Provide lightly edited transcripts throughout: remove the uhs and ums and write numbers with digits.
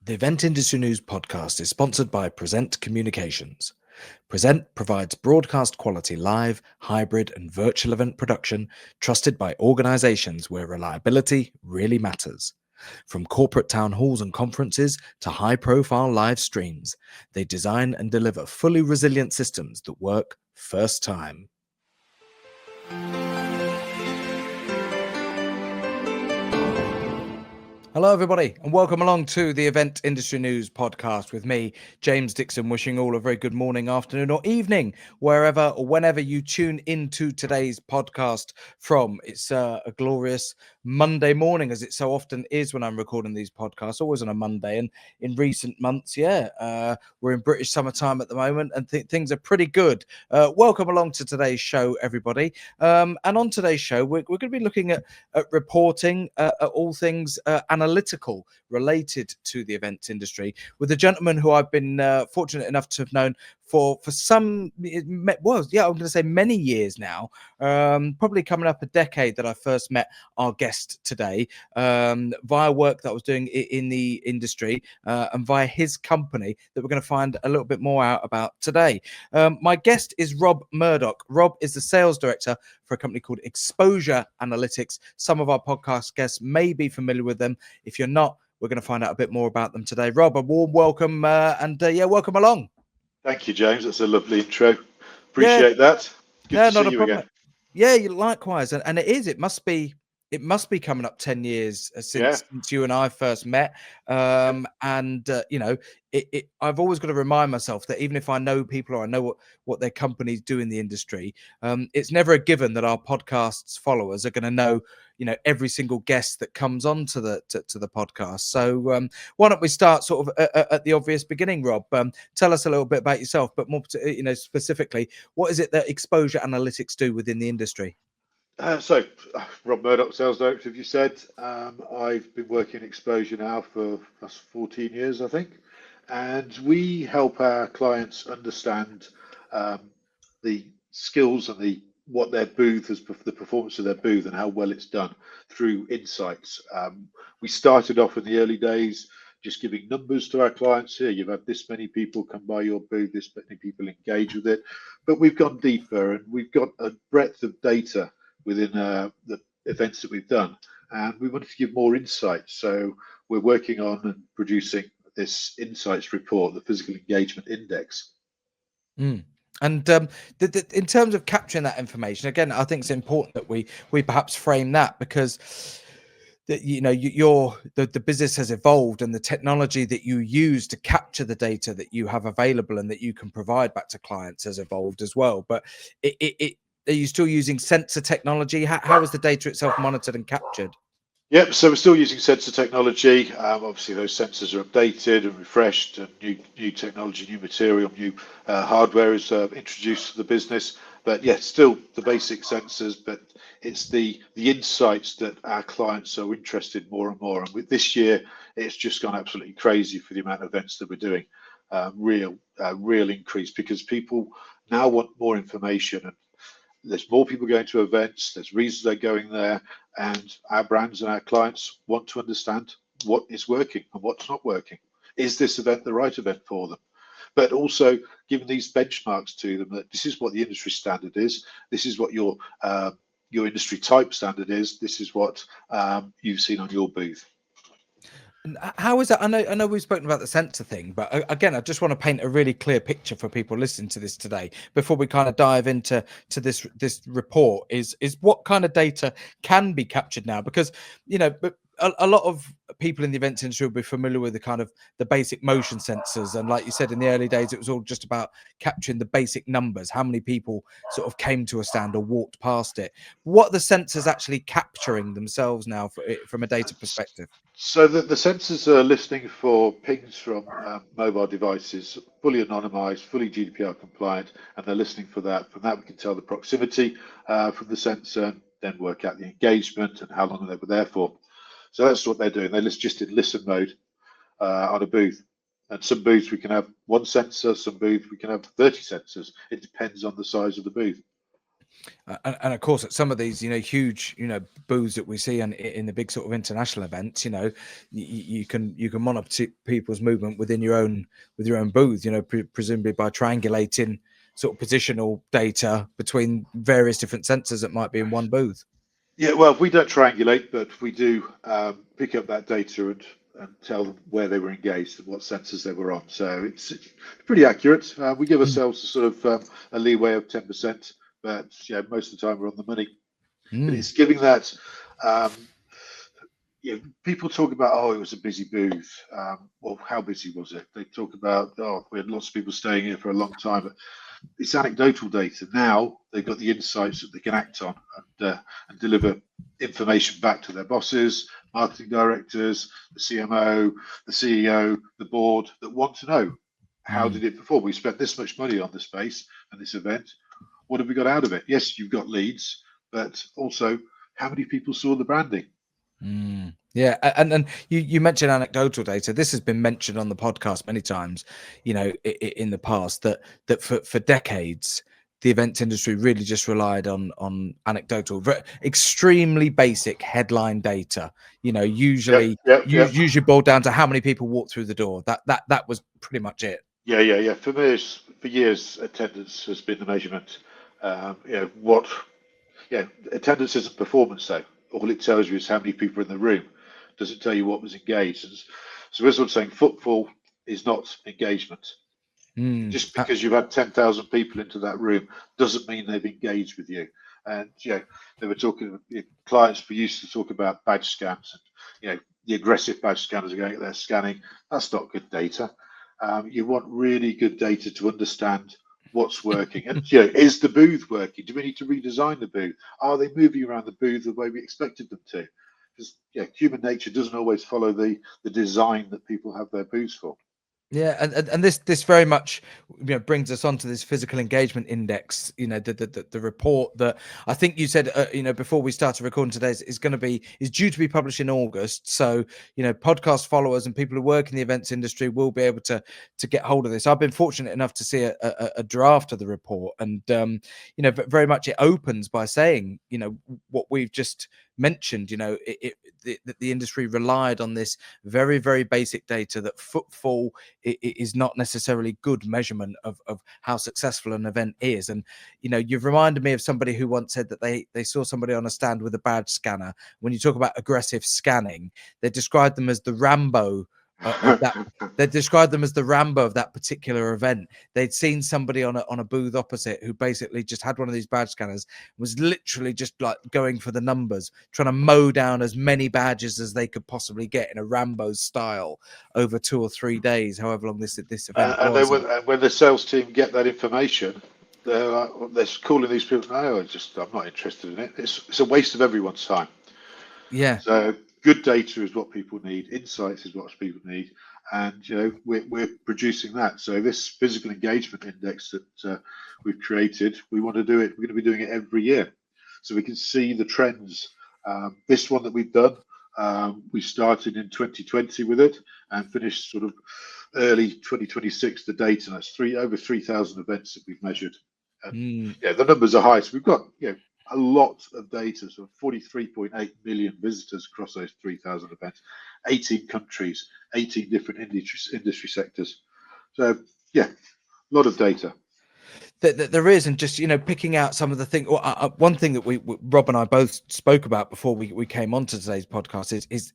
The Event Industry News podcast is sponsored by Present Communications. Present provides broadcast quality live, hybrid, and virtual event production trusted by organizations where reliability really matters. From corporate town halls and conferences to high profile live streams, they design and deliver fully resilient systems that work first time. Hello, everybody, and welcome along to the Event Industry News podcast with me, James Dickson, wishing all a very good morning, afternoon, or evening, wherever or whenever you tune into today's podcast from. It's a glorious Monday morning, as it so often is when I'm recording these podcasts, always on a Monday. And in recent months, we're in British summertime at the moment, and things are pretty good. Welcome along to today's show, everybody. And on today's show, we're going to be looking at reporting, at all things analytical related to the events industry, with a gentleman who I've been fortunate enough to have known for some, I'm going to say many years now, probably coming up a decade, that I first met our guest today via work that I was doing in the industry and via his company that we're going to find a little bit more out about today. My guest is Rob Murdoch. Rob is the sales director for a company called Exposure Analytics. Some of our podcast guests may be familiar with them. If you're not, we're going to find out a bit more about them today. Rob, a warm welcome welcome along. Thank you, James. That's a lovely intro. Appreciate that. Good to Not see a you problem. again. Yeah, likewise. And it must be coming up 10 years since you and I first met. I've always got to remind myself that even if I know people or I know what their companies do in the industry, it's never a given that our podcast's followers are going to know, every single guest that comes on to the podcast. So why don't we start sort of at the obvious beginning, Rob? Tell us a little bit about yourself, but more, specifically, what is it that Exposure Analytics do within the industry? Rob Murdoch, sales director, as you said. I've been working in exposure now for 14 years, I think. And we help our clients understand the skills and what their booth has, the performance of their booth and how well it's done through insights. We started off in the early days just giving numbers to our clients. Here, you've had this many people come by your booth, this many people engage with it. But we've gone deeper and we've got a breadth of data within the events that we've done, and we wanted to give more insight. So we're working on and producing this insights report, the physical engagement index. Mm. And in terms of capturing that information, again, I think it's important that we perhaps frame that, because that the business has evolved, and the technology that you use to capture the data that you have available and that you can provide back to clients has evolved as well. But are you still using sensor technology? How is the data itself monitored and captured? Yep, so we're still using sensor technology. Obviously, those sensors are updated and refreshed, and new technology, new material, new hardware is introduced to the business. But yes, still the basic sensors, but it's the insights that our clients are interested more and more. And with this year, it's just gone absolutely crazy for the amount of events that we're doing. Real increase, because people now want more information, and there's more people going to events, there's reasons they're going there, and our brands and our clients want to understand what is working and what's not working. Is this event the right event for them? But also giving these benchmarks to them, that this is what the industry standard is, this is what your industry type standard is, this is what you've seen on your booth. And how is that? I know we've spoken about the sensor thing, but again, I just want to paint a really clear picture for people listening to this today before we kind of dive into this report. Is what kind of data can be captured now? Because a lot of people in the events industry will be familiar with the basic motion sensors, and like you said, in the early days, it was all just about capturing the basic numbers, how many people sort of came to a stand or walked past it. What are the sensors actually capturing themselves now from a data perspective? So the sensors are listening for pings from mobile devices, fully anonymised, fully GDPR compliant, and they're listening for that. From that, we can tell the proximity from the sensor, then work out the engagement and how long they were there for. So that's what they're doing. They're just in listen mode on a booth. And some booths we can have one sensor, some booths we can have 30 sensors. It depends on the size of the booth. And of course, at some of these, huge, booths that we see in the big sort of international events, you can monitor people's movement within your own booth, presumably by triangulating sort of positional data between various different sensors that might be in one booth. Yeah, well, we don't triangulate, but we do pick up that data and tell them where they were engaged and what sensors they were on. So it's pretty accurate. We give Mm. ourselves a sort of a leeway of 10%, but yeah, most of the time we're on the money. But Mm. it's giving that. Um, People talk about, oh, it was a busy booth. Well, how busy was it? They talk about, oh, we had lots of people staying here for a long time. But it's anecdotal data. Now they've got the insights that they can act on and deliver information back to their bosses, marketing directors, the CMO, the CEO, the board that want to know, how Mm. did it perform? We spent this much money on the space and this event. What have we got out of it? Yes, you've got leads, but also how many people saw the branding? Mm. Yeah, and you mentioned anecdotal data. This has been mentioned on the podcast many times, in the past that for decades the events industry really just relied on anecdotal, extremely basic headline data. Yep, yep, yep. Usually boiled down to how many people walked through the door. That was pretty much it. Yeah. For me, for years, attendance has been the measurement. What Yeah, attendance isn't performance though. All it tells you is how many people are in the room. Doesn't tell you what was engaged. So as I was saying, footfall is not engagement. Mm. Just because you've had 10,000 people into that room doesn't mean they've engaged with you. And they were talking. Clients were used to talk about badge scans, and the aggressive badge scanners are going there scanning. That's not good data. You want really good data to understand what's working. And is the booth working? Do we need to redesign the booth? Are they moving around the booth the way we expected them to? Because human nature doesn't always follow the design that people have their booths for. Yeah, and this very much brings us on to this physical engagement index. The report that I think you said before we started recording today is due to be published in August. So podcast followers and people who work in the events industry will be able to get hold of this. I've been fortunate enough to see a draft of the report, and very much it opens by saying what we've just mentioned. The industry relied on this very, very basic data, that footfall is not necessarily good measurement of how successful an event is. And you've reminded me of somebody who once said that they saw somebody on a stand with a badge scanner. When you talk about aggressive scanning, they described them as the Rambo of that. They described them as the Rambo of that particular event. They'd seen somebody on a booth opposite who basically just had one of these badge scanners, was literally just like going for the numbers, trying to mow down as many badges as they could possibly get in a Rambo style over 2 or 3 days, however long this event And then was. when the sales team get that information, they're calling these people. No, I'm not interested in it. It's a waste of everyone's time. Yeah. So good data is what people need. Insights is what people need, and we're producing that. So this physical engagement index that we've created, we want to do it. We're going to be doing it every year, so we can see the trends. This one that we've done, we started in 2020 with it and finished sort of early 2026 to date, and that's over 3,000 events that we've measured. And the numbers are high. So we've got a lot of data, so 43.8 million visitors across those 3,000 events, 18 countries, 18 different industry sectors. So a lot of data. That there is, and just picking out some of the things. One thing that Rob and I both spoke about before we came on to today's podcast is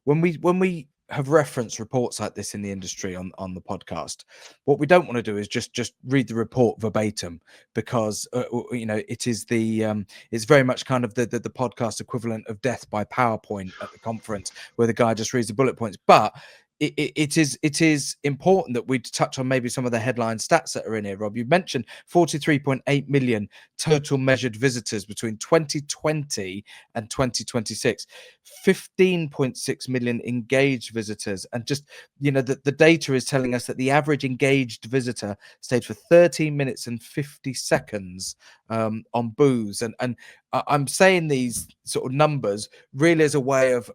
when we have referenced reports like this in the industry on the podcast, what we don't want to do is just read the report verbatim, because it is it's very much kind of the podcast equivalent of death by PowerPoint at the conference, where the guy just reads the bullet points. But it is important that we touch on maybe some of the headline stats that are in here. Rob, you mentioned 43.8 million total measured visitors between 2020 and 2026, 15.6 million engaged visitors, and just the data is telling us that the average engaged visitor stayed for 13 minutes and 50 seconds on booths. And I'm saying these sort of numbers really as a way of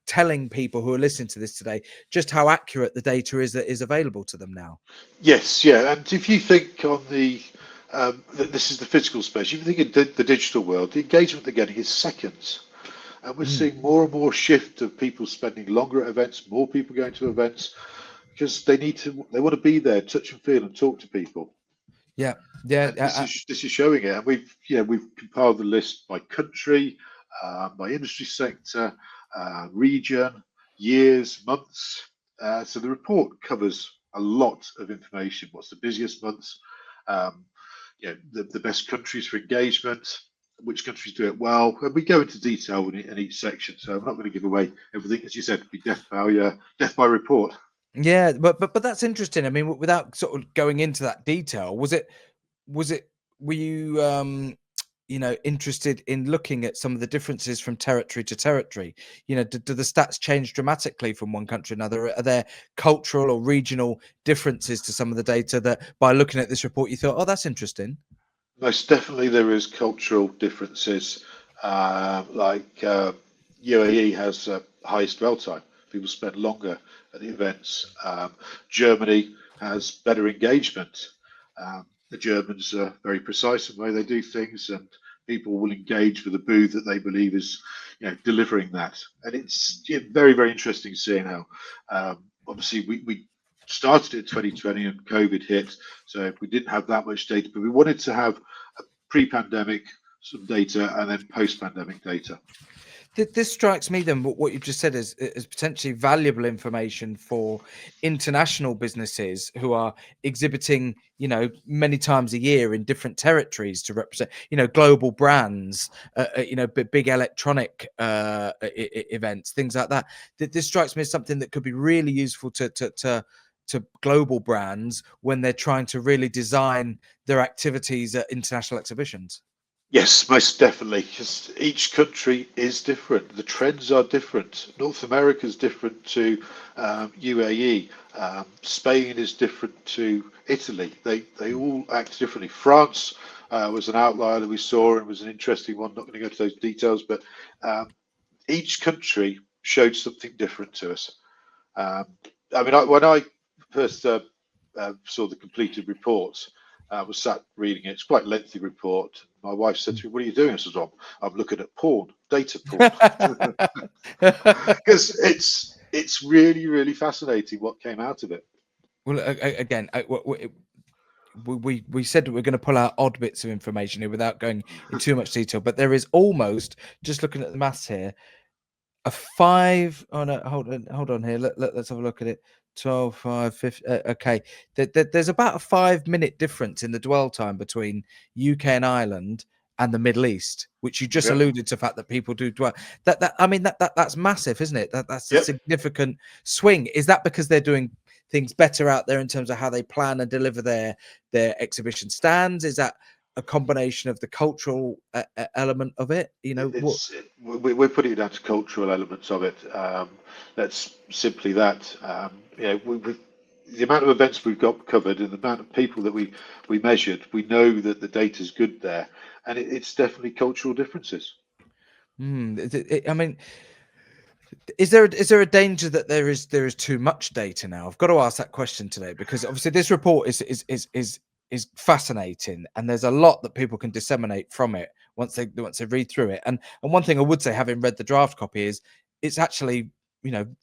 telling people who are listening to this today just how accurate the data is that is available to them now. Yes, yeah. And if you think on This is the physical space. If you think in the digital world, the engagement they're getting is seconds. And we're Mm. seeing more and more shift of people spending longer at events, more people going to events because they want to be there, touch and feel, and talk to people. Yeah, yeah, And this is showing it. And we've compiled the list by country, by industry sector, region, years, months. So the report covers a lot of information. What's the busiest months? Um, the best countries for engagement, which countries do it well, and we go into detail in each section. So I'm not going to give away everything, as you said, it'd be death by report. yeah. But that's interesting. I mean, without sort of going into that detail, was it were you interested in looking at some of the differences from territory to territory? Do the stats change dramatically from one country to another? Are there cultural or regional differences to some of the data that by looking at this report you thought, oh, that's interesting? Most definitely, there is cultural differences. UAE has highest dwell time. People spend longer at the events. Germany has better engagement. The Germans are very precise in the way they do things, and people will engage with a booth that they believe is, delivering that. And it's very, very interesting seeing how, obviously, we started in 2020 and COVID hit, so we didn't have that much data, but we wanted to have pre-pandemic some data and then post-pandemic data. This strikes me then what you've just said is potentially valuable information for international businesses who are exhibiting, many times a year in different territories to represent, global brands, big electronic events, things like that. This strikes me as something that could be really useful to global brands when they're trying to really design their activities at international exhibitions. Yes, most definitely, because each country is different. The trends are different. North America is different to UAE. Spain is different to Italy. They all act differently. France was an outlier that we saw and was an interesting one. Not going to go to those details, but each country showed something different to us. Um, when I first saw the completed reports, I was sat reading it. It's quite a lengthy report. My wife said to me, "What are you doing?" I said, I'm looking at porn, data porn," because it's really, really fascinating what came out of it. Well, again, we said that we're going to pull out odd bits of information here without going in too much detail, but there is almost, just looking at the maths here, a 5. Oh no, hold on here. Let's have a look at it. 12, 5, 50. Okay, there's about a 5-minute difference in the dwell time between UK and Ireland and the Middle East, which you just Yep, alluded to the fact that people do dwell. I mean that's massive, isn't it? That's a yep. significant swing. Is that because they're doing things better out there in terms of how they plan and deliver their exhibition stands? Is that a combination of the cultural element of it? What? We're putting it down to cultural elements of it. That's simply that. The amount of events we've got covered and the amount of people that we measured, we know that the data is good there, and it's definitely cultural differences. I mean, is there a danger that there is too much data now? I've got to ask that question today because obviously this report is fascinating and there's a lot that people can disseminate from it once they read through it. And one thing I would say, having read the draft copy, is it's actually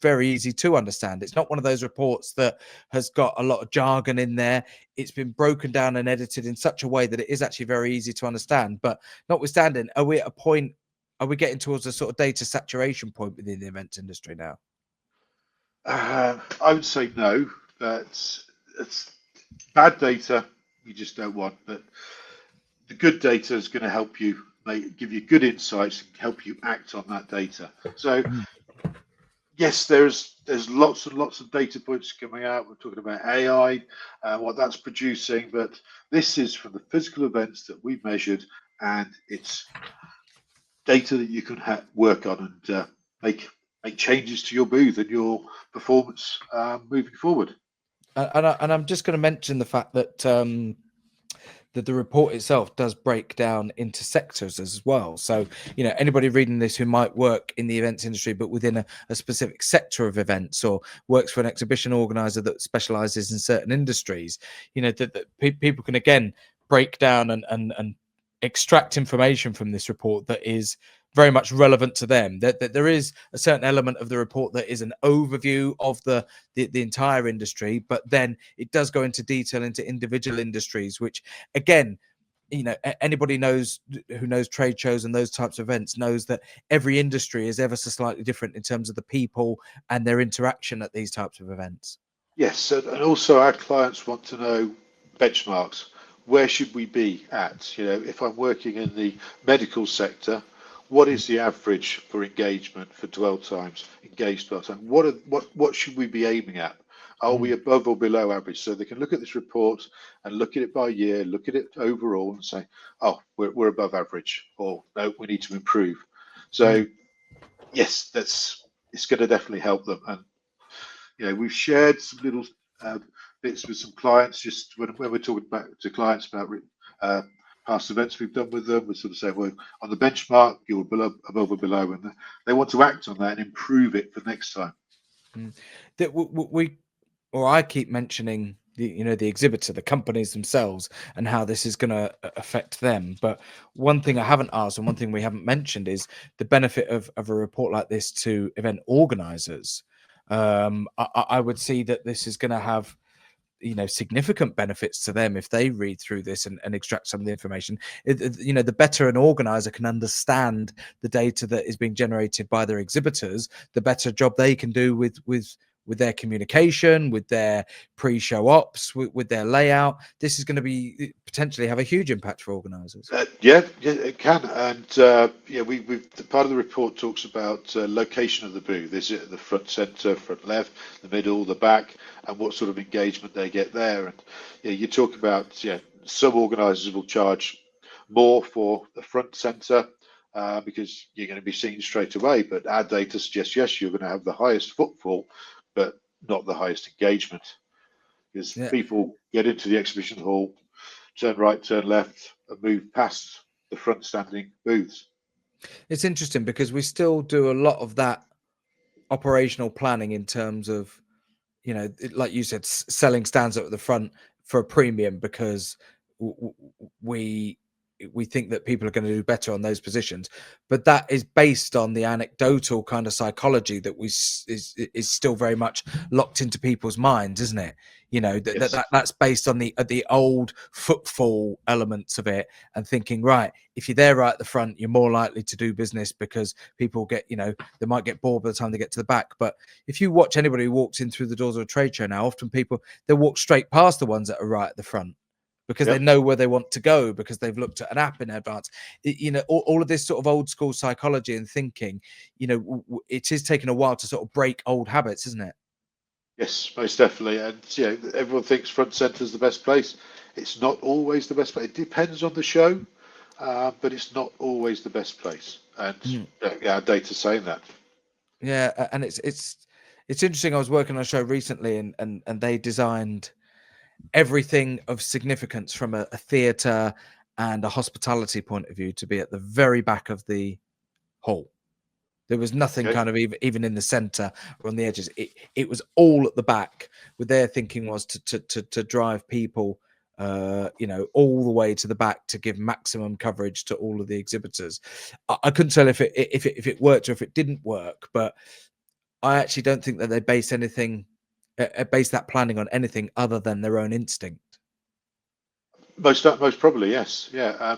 very easy to understand. It's not one of those reports that has got a lot of jargon in there. It's been broken down and edited in such a way that it is actually very easy to understand. But notwithstanding, are we at a point? Are we getting towards a sort of data saturation point within the events industry now? I would say no, but it's bad data you just don't want. But the good data is going to help you give you good insights and help you act on that data. So Mm. yes, there's lots and lots of data points coming out. We're talking about AI, what that's producing, but this is from the physical events that we've measured, and it's data that you can work on and make changes to your booth and your performance moving forward. And I'm just going to mention the fact that the report itself does break down into sectors as well. So, anybody reading this who might work in the events industry, but within a specific sector of events, or works for an exhibition organizer that specializes in certain industries, that people can again break down and extract information from this report that is very much relevant to them. That there is a certain element of the report that is an overview of the entire industry, but then it does go into detail into individual industries, which again, anybody knows who knows trade shows and those types of events knows that every industry is ever so slightly different in terms of the people and their interaction at these types of events. Yes, and also our clients want to know benchmarks. Where should we be at? If I'm working in the medical sector, what is the average for engagement, for dwell times, engaged dwell time? What should we be aiming at? Are we above or below average? So they can look at this report and look at it by year, look at it overall, and say, oh, we're above average, or no, we need to improve. So yes, it's going to definitely help them. And we've shared some little bits with some clients. Just when we're talking back to clients about past events we've done with them, we sort of say, well, on the benchmark, you're below, above or below, and they want to act on that and improve it for next time. That I keep mentioning the exhibitor, the companies themselves, and how this is going to affect them. But one thing I haven't asked, and one thing we haven't mentioned, is the benefit of a report like this to event organizers. I would see that this is going to have significant benefits to them if they read through this and extract some of the information. The better an organizer can understand the data that is being generated by their exhibitors, the better job they can do with their communication, with their pre-show ops, with their layout. This is going to be potentially have a huge impact for organizers. Yeah, it can. And we've part of the report talks about location of the booth. Is it at the front center, front left, the middle, the back, and what sort of engagement they get there? And you talk about some organizers will charge more for the front center because you're going to be seen straight away. But our data suggests yes, you're going to have the highest footfall, but not the highest engagement, because people get into the exhibition hall, turn right, turn left, and move past the front standing booths. It's interesting because we still do a lot of that operational planning in terms of, like you said, selling stands up at the front for a premium because we think that people are going to do better on those positions, but that is based on the anecdotal kind of psychology that is still very much locked into people's minds, isn't it? That's based on the old footfall elements of it, and thinking, right, if you're there right at the front, you're more likely to do business because people get, they might get bored by the time they get to the back. But if you watch anybody who walks in through the doors of a trade show now, often they walk straight past the ones that are right at the front because they know where they want to go, because they've looked at an app in advance. All of this sort of old school psychology and thinking, it is taking a while to sort of break old habits, isn't it? Yes, most definitely. And everyone thinks front center is the best place. It's not always the best place. It depends on the show, but it's not always the best place. And our data's saying that. Yeah, and it's interesting. I was working on a show recently, and they designed everything of significance from a theatre and a hospitality point of view to be at the very back of the hall. There was nothing kind of even in the center or on the edges. It was all at the back. With their thinking was to drive people, all the way to the back to give maximum coverage to all of the exhibitors. I couldn't tell if it worked or if it didn't work, but I actually don't think that they base that planning on anything other than their own instinct. Most probably, yes. Yeah.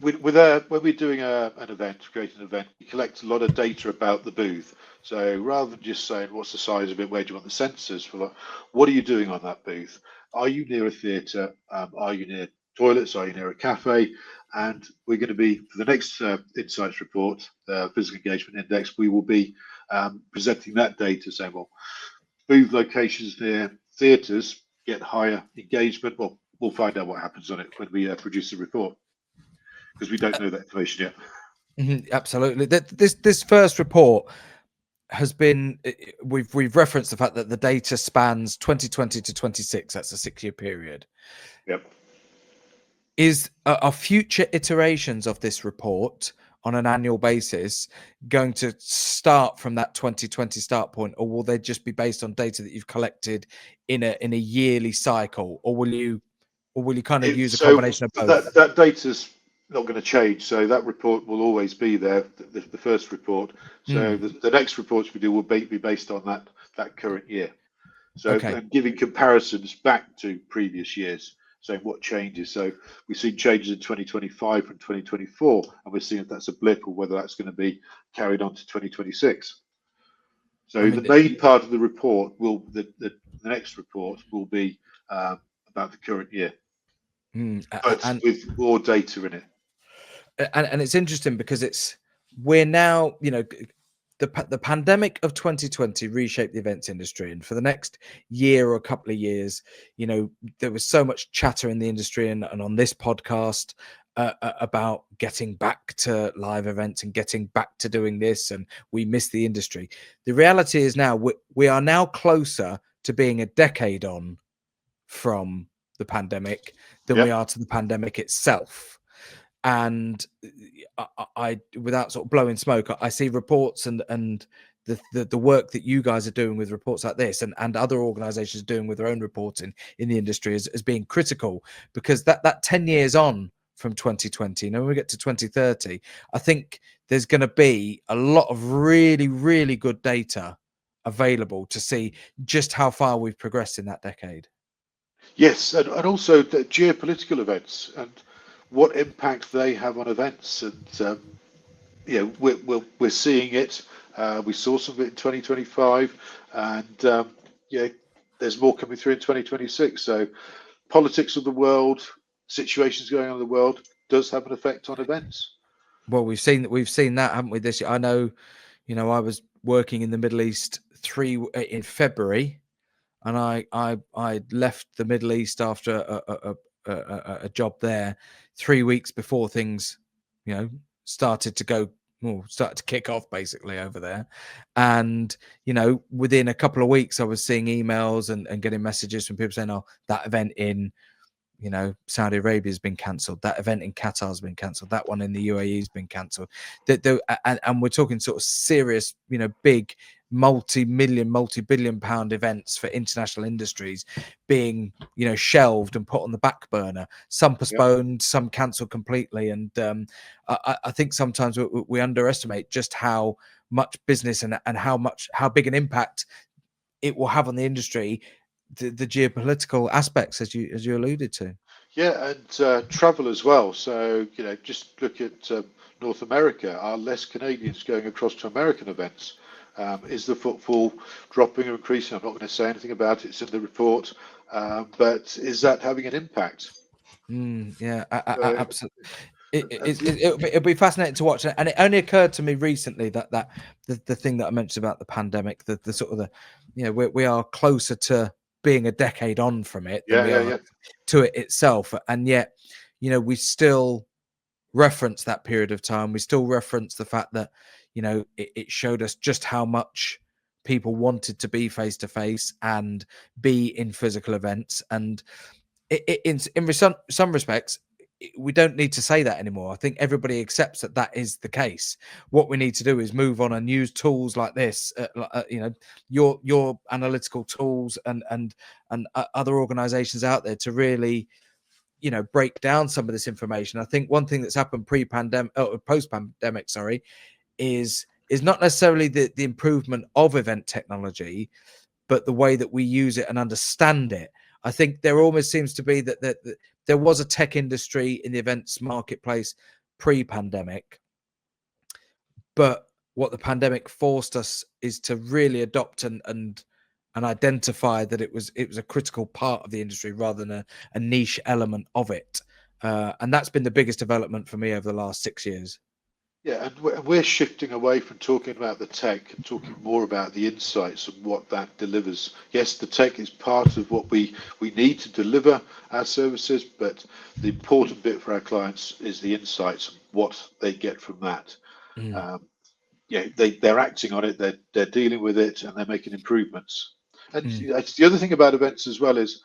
When we're doing an event, creating an event, we collect a lot of data about the booth. So rather than just saying what's the size of it, where do you want the sensors, for what are you doing on that booth? Are you near a theatre? Are you near toilets? Are you near a cafe? And we're going to be, for the next insights report, physical engagement index, we will be presenting that data, saying, well, booth locations near theatres get higher engagement. Well, we'll find out what happens on it when we produce the report, because we don't know that information yet. Absolutely. This first report has been, we've referenced the fact that the data spans 2020 to 26. That's a 6-year period. Yep. Are future iterations of this report on an annual basis going to start from that 2020 start point, or will they just be based on data that you've collected in a yearly cycle, or will you or will you kind of use a So combination of both? that data's not going to change. So that report will always be there, the first report. So Mm, the next reports we do will be based on that current year. So okay. and giving comparisons back to previous years, saying what changes. So we've seen changes in 2025 from 2024, and we're seeing if that's a blip or whether that's going to be carried on to 2026. I So the mean, main part of the report will the next report will be about the current year, but and with more data in it. and it's interesting because we're now, the pandemic of 2020 reshaped the events industry, and for the next year or a couple of years, there was so much chatter in the industry and on this podcast about getting back to live events and getting back to doing this, and we miss the industry. The reality is now we are now closer to being a decade on from the pandemic than we Yep. are to the pandemic itself. And I without sort of blowing smoke, I see reports and the work that you guys are doing with reports like this, and other organizations doing with their own reporting in the industry, as being critical, because that 10 years on from 2020, when we get to 2030, I think there's going to be a lot of really, really good data available to see just how far we've progressed in that decade. Yes, and also the geopolitical events and what impact they have on events. And we're seeing it. We saw some of it in 2025, and yeah, there's more coming through in 2026. So politics of the world, situations going on in the world, does have an effect on events. Well, we've seen that, haven't we, this year? I know, I was working in the Middle East in February, and I left the Middle East after a job there 3 weeks before things, started to go, well, started to kick off basically over there. And within a couple of weeks, I was seeing emails and getting messages from people saying, "Oh, that event in Saudi Arabia has been cancelled. That event in Qatar has been cancelled. That one in the UAE has been cancelled." And we're talking sort of serious, big multi-million, multi-billion pound events for international industries being, shelved and put on the back burner. Some Yeah. postponed, some cancelled completely. And I think sometimes we underestimate just how much business and how big an impact it will have on the industry, the geopolitical aspects, as you alluded to. Yeah, and travel as well. So, just look at North America. Are less Canadians going across to American events? Is the footfall dropping or increasing? I'm not going to say anything about it. It's in the report. But is that having an impact? Yeah, Uh, absolutely. It, it, and it, it'll be fascinating to watch, and it only occurred to me recently that the thing that I mentioned about the pandemic, the sort of we are closer to being a decade on from it than yeah, we yeah, are yeah. to it itself, and yet we still reference that period of time. We still reference the fact that it showed us just how much people wanted to be face to face and be in physical events, and in some respects, we don't need to say that anymore. I think everybody accepts that is the case. What we need to do is move on and use tools like this, your analytical tools and other organizations out there to really break down some of this information. I think one thing that's happened pre-pandemic, post-pandemic, sorry, is not necessarily the improvement of event technology, but the way that we use it and understand it. I think there almost seems to be that there was a tech industry in the events marketplace pre-pandemic, but what the pandemic forced us is to really adopt and identify that it was a critical part of the industry rather than a niche element of it. And that's been the biggest development for me over the last 6 years. Yeah, and we're shifting away from talking about the tech and talking more about the insights and what that delivers. Yes, the tech is part of what we need to deliver our services, but the important bit for our clients is the insights and what they get from that. Mm, Um, yeah, they're acting on it, they're dealing with it, and they're making improvements. And mm, the other thing about events as well is,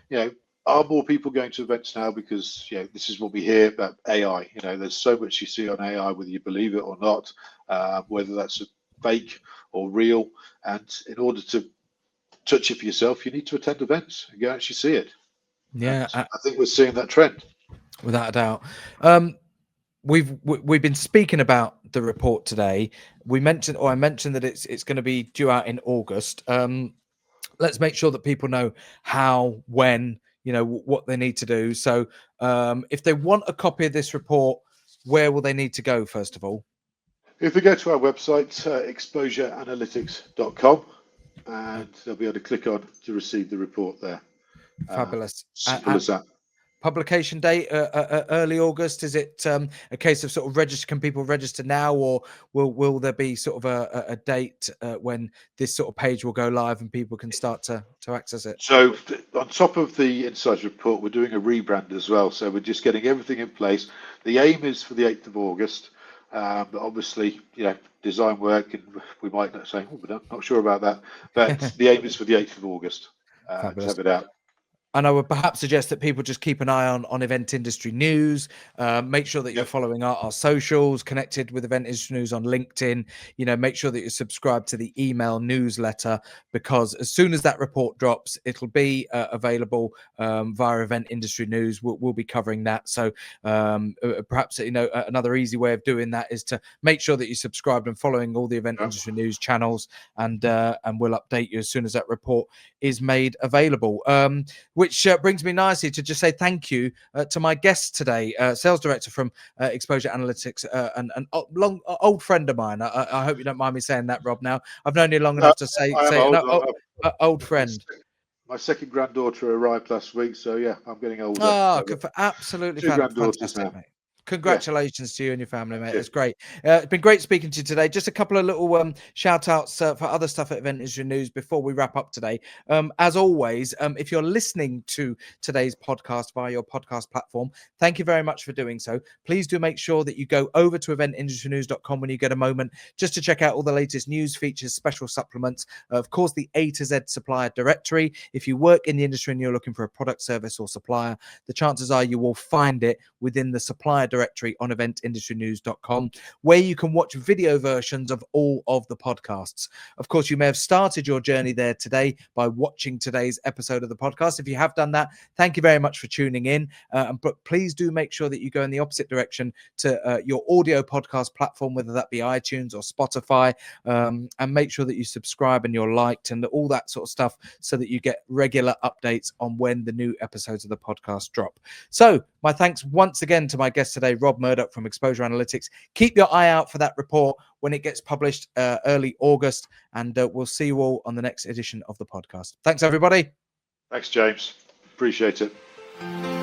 you know, are more people going to events now because this is what we hear about AI. There's so much you see on AI, whether you believe it or not, whether that's a fake or real. And in order to touch it for yourself, you need to attend events and go actually see it. Yeah, I think we're seeing that trend. without a doubt. We've been speaking about the report today. I mentioned that it's going to be due out in August. Let's make sure that people know how, when, what they need to do. So if they want a copy of this report, where will they need to go first of all? If they go to our website, exposureanalytics.com, and they'll be able to click on to receive the report there. Fabulous. Simple as that. Publication date, early August. Is it a case of sort of register? Can people register now, or will there be sort of a date when this sort of page will go live and people can start to access it? So on top of the Insights report, we're doing a rebrand as well. So we're just getting everything in place. The aim is for the 8th of August. But obviously, design work, and we might not say, we're not sure about that. But the aim is for the 8th of August to Fabulous. have it out. And I would perhaps suggest that people just keep an eye on event industry news. Make sure that you're following our socials, connected with event industry news on LinkedIn. Make sure that you're subscribed to the email newsletter, because as soon as that report drops, it'll be available via event industry news. We'll be covering that. So perhaps another easy way of doing that is to make sure that you're subscribed and following all the event industry news channels, and we'll update you as soon as that report is made available. Which brings me nicely to just say thank you to my guest today, sales director from Exposure Analytics, and an old friend of mine. I hope you don't mind me saying that, Rob. Now I've known you long enough to say an old friend. My second granddaughter arrived last week, so yeah, I'm getting older. Oh, absolutely two granddaughters fantastic, now. mate. Congratulations to you and your family, mate. Thank you. It's great. It's been great speaking to you today. Just a couple of little shout outs for other stuff at Event Industry News before we wrap up today. As always, if you're listening to today's podcast via your podcast platform, thank you very much for doing so. Please do make sure that you go over to eventindustrynews.com when you get a moment, just to check out all the latest news, features, special supplements. Of course, the A to Z supplier directory. If you work in the industry and you're looking for a product, service, or supplier, the chances are you will find it within the supplier directory on eventindustrynews.com, where you can watch video versions of all of the podcasts. Of course, you may have started your journey there today by watching today's episode of the podcast. If you have done that, thank you very much for tuning in. But please do make sure that you go in the opposite direction to your audio podcast platform, whether that be iTunes or Spotify, and make sure that you subscribe and you're liked and all that sort of stuff, so that you get regular updates on when the new episodes of the podcast drop. So my thanks once again to my guest today, Rob Murdoch from Exposure Analytics. Keep your eye out for that report when it gets published early August, and we'll see you all on the next edition of the podcast. Thanks, everybody. Thanks, James. Appreciate it.